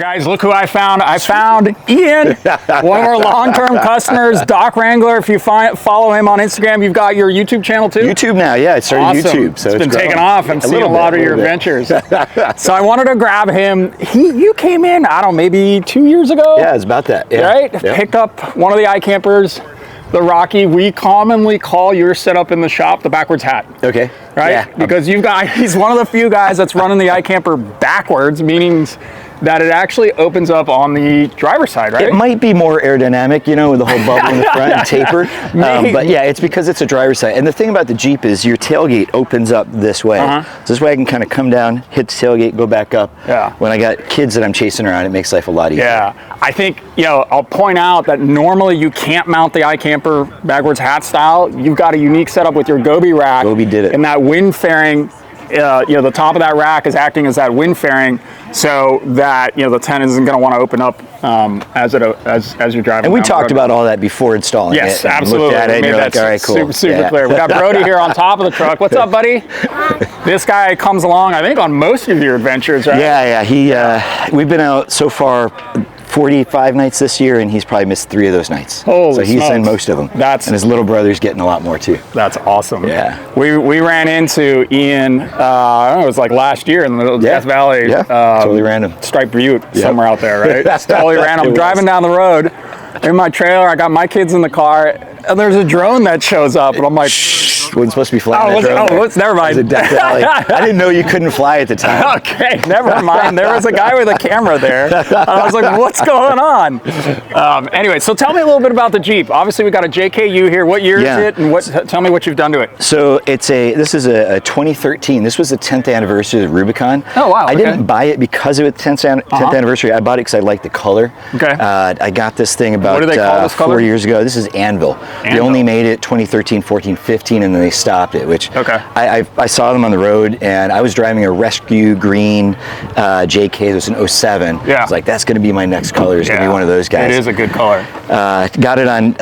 Guys, look who I found. I found Ian, one of our long-term customers, Doc Wrangler. If you follow him on Instagram, you've got your YouTube channel too? YouTube now, yeah. I started awesome. YouTube. So it's been taking off. I'm seeing a lot of your adventures. So I wanted to grab him. You came in, I don't know, maybe 2 years ago? Yeah, it's about that. Yeah. Right? Yep. Picked up one of the iKampers, the Rocky. We commonly call your setup in the shop the backwards hat. Okay. Right? Yeah. Because he's one of the few guys that's running the iKamper backwards, meaning that it actually opens up on the driver's side, right? It might be more aerodynamic, you know, with the whole bubble in the front and tapered. But yeah, it's because it's a driver's side. And the thing about the Jeep is your tailgate opens up this way. So this way I can kind of come down, hit the tailgate, go back up. Yeah. When I got kids that I'm chasing around, it makes life a lot easier. Yeah. I think, you know, I'll point out that normally you can't mount the iKamper backwards hat style. You've got a unique setup with your Goby rack. Goby did it. And that wind fairing, you know, the top of that rack is acting as that wind fairing, so that, you know, the tent isn't going to want to open up as you're driving. And we talked about all that before installing it. Yes, absolutely. Looked at it and you're like, all right, cool. Super clear. We got Brody here on top of the truck. What's up, buddy? This guy comes along, I think, on most of your adventures, right? Yeah. We've been out so far 45 nights this year, and he's probably missed 3 of those nights. Holy so he's smokes. in most of them. And his little brother's getting a lot more too. That's awesome. Yeah. We ran into Ian, I don't know, it was like last year in the middle of Death Valley. Yeah, totally random. Stripe Butte, somewhere out there, right? It's totally random. Driving down the road in my trailer, I got my kids in the car, and there's a drone that shows up, and I'm like, wasn't supposed to be flying. Never mind. It was a Death Valley. I didn't know you couldn't fly at the time. Okay, never mind. There was a guy with a camera there. And I was like, what's going on? Anyway, so tell me a little bit about the Jeep. Obviously, we got a JKU here. What year is it? And tell me what you've done to it. So this is a 2013. This was the 10th anniversary of the Rubicon. Oh, wow. I didn't buy it because of its 10th anniversary. I bought it because I liked the color. Okay. I got this thing about what do they call this color? 4 years ago. This is Anvil. They only made it 2013, 14, 15, and then they stopped it, which I saw them on the road, and I was driving a Rescue Green JK. It was an 07. Yeah. I was like, that's going to be my next color. It's going to be one of those guys. It is a good color. Got it on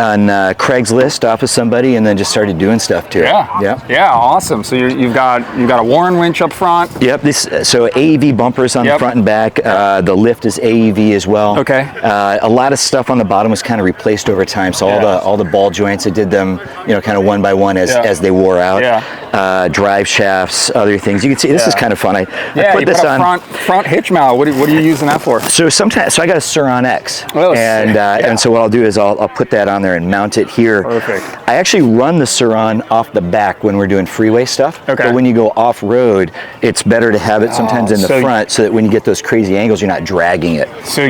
Craigslist off of somebody, and then just started doing stuff to it. Yeah, awesome. So you've got a Warren winch up front. Yep. So AEV bumpers on the front and back. The lift is AEV as well. Okay. A lot of stuff on the bottom was kind of replaced over time. So all the ball joints, I did them, you know, kind of one by one as they wore out. Drive shafts, other things. You can see this is kind of fun. I put this on front hitch mount. What are you using that for? So I got a Sur-Ron X, and so what I'll do is I'll put that on there and mount it here. Perfect. I actually run the Sur-Ron off the back when we're doing freeway stuff. Okay. But when you go off road, it's better to have it sometimes in the front, so that when you get those crazy angles, you're not dragging it. So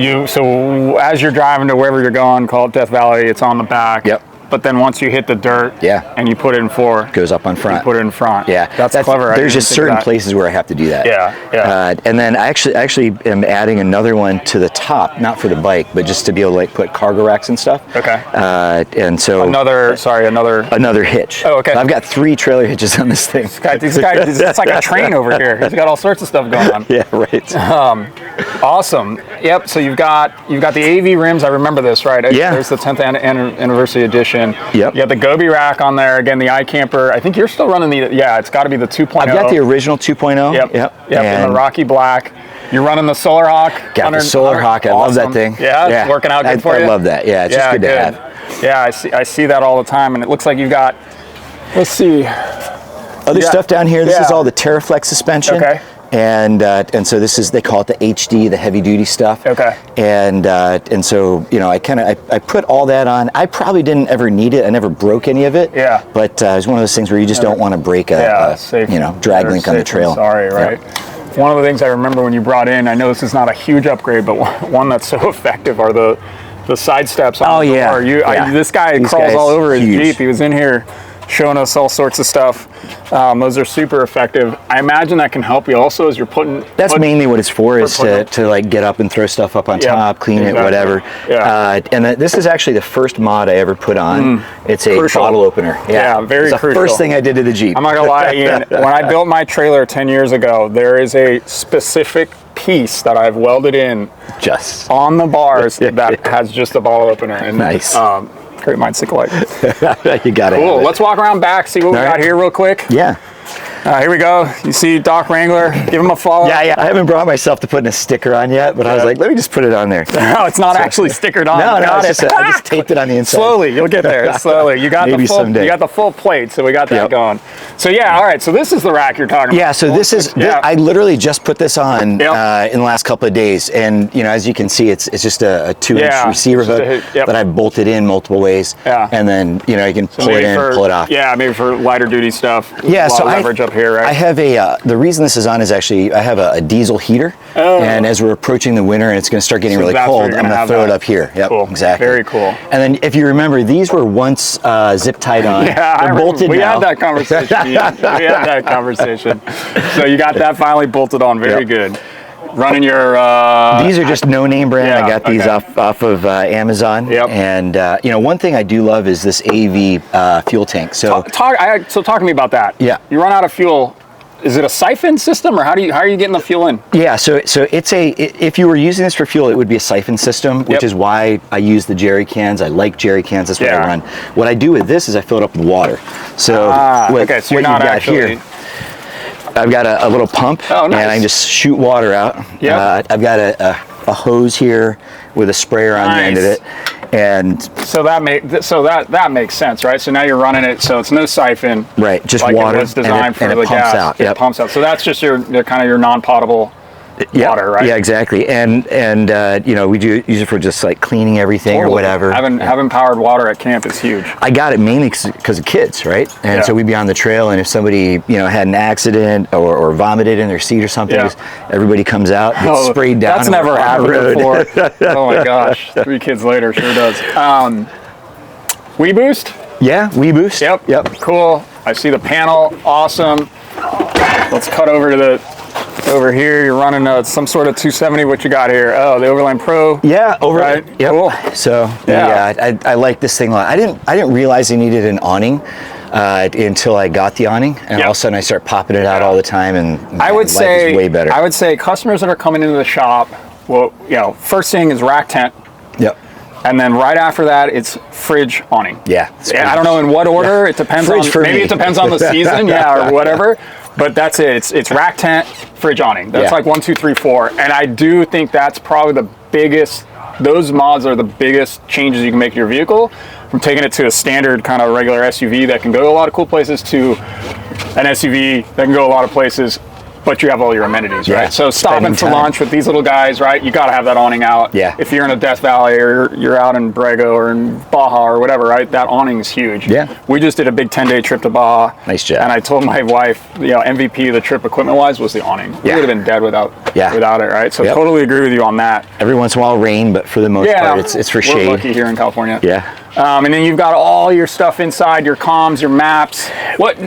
as you're driving to wherever you're going, call it Death Valley, it's on the back. Yep. But then once you hit the dirt, and you put it in fork, goes up on front. You put it in front. Yeah, that's clever. There's just certain places where I have to do that. And then I actually am adding another one to the top, not for the bike, but just to be able to like put cargo racks and stuff. Okay. And so another hitch. Oh, okay. So I've got 3 trailer hitches on this thing. This guy, it's like a train over here. He's got all sorts of stuff going on. Yeah, right. Awesome. Yep. So you've got the AV rims. I remember this, right? Yeah. There's the 10th anniversary edition. Yep. You have the Goby rack on there. Again, the iKamper. I think you're still running it's got to be the 2.0. I've got the original 2.0. Yep. And the Rocky Black. You're running the Solar Hawk. Got the Solar Hawk. I love that thing. Yeah, it's working out good for you. I love that. Yeah, it's just good to have. Yeah, I see that all the time, and it looks like you've got. Let's see. Other stuff down here. This is all the TerraFlex suspension. Okay. And so they call it the HD, the heavy duty stuff. Okay. And so, you know, I put all that on. I probably didn't ever need it. I never broke any of it. Yeah. But it's one of those things where you just don't want to break a drag link on the trail. Sorry, right? Yeah. One of the things I remember when you brought in, I know this is not a huge upgrade, but one that's so effective are the side steps on the door. This guy crawls all over his Jeep. He was in here showing us all sorts of stuff. Those are super effective. I imagine that can help you also as you're putting. That's mainly what it's for, is to like get up and throw stuff up on top, clean it, whatever. Yeah. And this is actually the first mod I ever put on. It's a bottle opener. Yeah, very crucial. The first thing I did to the Jeep. I'm not gonna lie, Ian. When I built my trailer 10 years ago, there is a specific piece that I've welded in just on the bars that has just a bottle opener. And, nice. Great minds think alike. You got it. Cool. Let's walk around back, see what we got here real quick. Yeah. Here we go. You see Doc Wrangler. Give him a follow. Yeah. I haven't brought myself to putting a sticker on yet, but I was like, let me just put it on there. No, it's not actually stickered on. No, I just taped it on the inside. Slowly, you'll get there. Slowly. You got Maybe the full. Someday. You got the full plate, so we got that going. So yeah, all right. So this is the rack you're talking about. Yeah. So this is. I literally just put this on in the last couple of days, and as you can see, it's just a 2-inch receiver hook that I bolted in multiple ways. Yeah. And then you can pull it in, pull it off. Yeah, maybe for lighter duty stuff. Yeah. So leverage up here, right? I have the reason this is on is actually I have a diesel heater, and as we're approaching the winter and it's going to start getting really cold, I'm going to throw it up here. Yep, cool. exactly. Very cool. And then if you remember, these were once zip tied on. Yeah, they're bolted we now. had that conversation. We had that conversation. So you got that finally bolted on. Very good. Running your these are just no-name brand. I got these off of Amazon. Yep. And one thing I do love is this AV fuel tank. So talk to me about that. Yeah. You run out of fuel. Is it a siphon system, or how are you getting the fuel in? Yeah, so it's if you were using this for fuel, it would be a siphon system, which is why I use the jerry cans. I like jerry cans. That's what I run. What I do with this is I fill it up with water. So so you're not actually. Here, I've got a little pump, and I can just shoot water out. Yeah. I've got a hose here with a sprayer on the end of it, and so that makes sense, right? So now you're running it, so it's no siphon, right? Just like water, it was designed for and the it pumps gas. out. It pumps out. So that's just your kind of your non-potable water, right? Yeah, exactly. And we do use it for just like cleaning everything or whatever. Having powered water at camp is huge. I got it mainly because of kids, right? And so we'd be on the trail, and if somebody had an accident or vomited in their seat or something, everybody comes out, gets sprayed down. That's never happened before. Oh my gosh, 3 kids later, sure does. WeBoost? Yeah, WeBoost. Yep. Cool. I see the panel. Awesome. Let's cut over to over here. You're running some sort of 270. What you got here? Oh, the Overland Pro. Yeah, right. Yep. Cool. So I like this thing a lot. I didn't realize I needed an awning until I got the awning, and all of a sudden I start popping it out all the time, and I would say is way better. I would say customers that are coming into the shop, well, first thing is rack tent. Yep. And then right after that, it's fridge awning. Yeah. I don't know in what order. It depends it depends on the season, or whatever. But that's it. It's rack tent, fridge awning. That's like 1, 2, 3, 4. And I do think that's probably the biggest. Those mods are the biggest changes you can make to your vehicle, from taking it to a standard kind of regular SUV that can go to a lot of cool places to an SUV that can go a lot of places, but you have all your amenities, right? So stopping for lunch with these little guys, right? You got to have that awning out. Yeah. If you're in a Death Valley or you're out in Brego or in Baja or whatever, right? That awning is huge. Yeah. We just did a big 10-day trip to Baja. Nice job. And I told my wife, MVP of the trip equipment-wise was the awning. We would have been dead without it, right? So totally agree with you on that. Every once in a while rain, but for the most part, it's for shade. We're lucky here in California. Yeah. And then you've got all your stuff inside, your comms, your maps.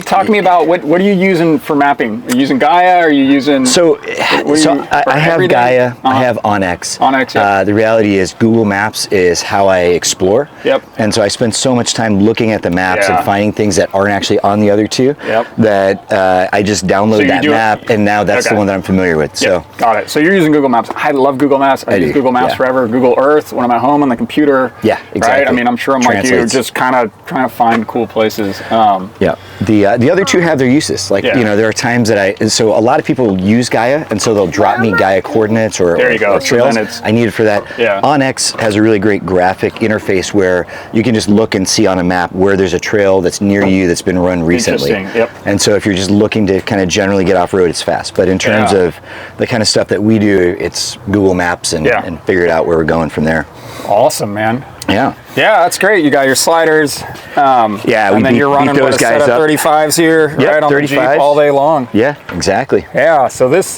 Talk to me about what are you using for mapping? Are you using Gaia? Are you using? I have Gaia. I have Onyx. Onyx. Yeah. The reality is Google Maps is how I explore. Yep. And so I spend so much time looking at the maps and finding things that aren't actually on the other two. Yep. That I just download that map, and now that's the one that I'm familiar with. So got it. So you're using Google Maps. I love Google Maps. I use Google Maps forever. Google Earth when I'm at home on the computer. Yeah, exactly. Right? I mean, I'm sure I'm like you, just kind of trying to find cool places. The other two have their uses. Like there are times that so a lot of people use Gaia, and so they'll drop me Gaia coordinates or trails. I need it for that. Yeah. Onyx has a really great graphic interface where you can just look and see on a map where there's a trail that's near you that's been run recently. Yep. And so if you're just looking to kind of generally get off road, it's fast. But in terms of the kind of stuff that we do, it's Google Maps and figure it out where we're going from there. Awesome, man. Yeah. Yeah, that's great. You got your sliders. And then you're running those a set of 35s here, right on 35s. The Jeep all day long. Yeah, exactly. Yeah. So this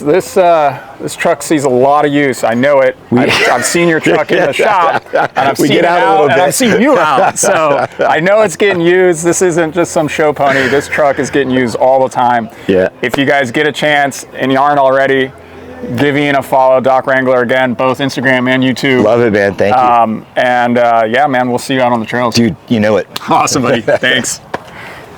truck sees a lot of use. I know it. I've seen your truck in the shop, and I've seen it out, and I've seen you out. So I know it's getting used. This isn't just some show pony. This truck is getting used all the time. Yeah. If you guys get a chance and you aren't already, give Ian a follow, Doc Wrangler, again, both Instagram and YouTube. Love it, man. Thank you. And man, we'll see you out on the trails. Dude, you know it. Awesome, buddy. Thanks.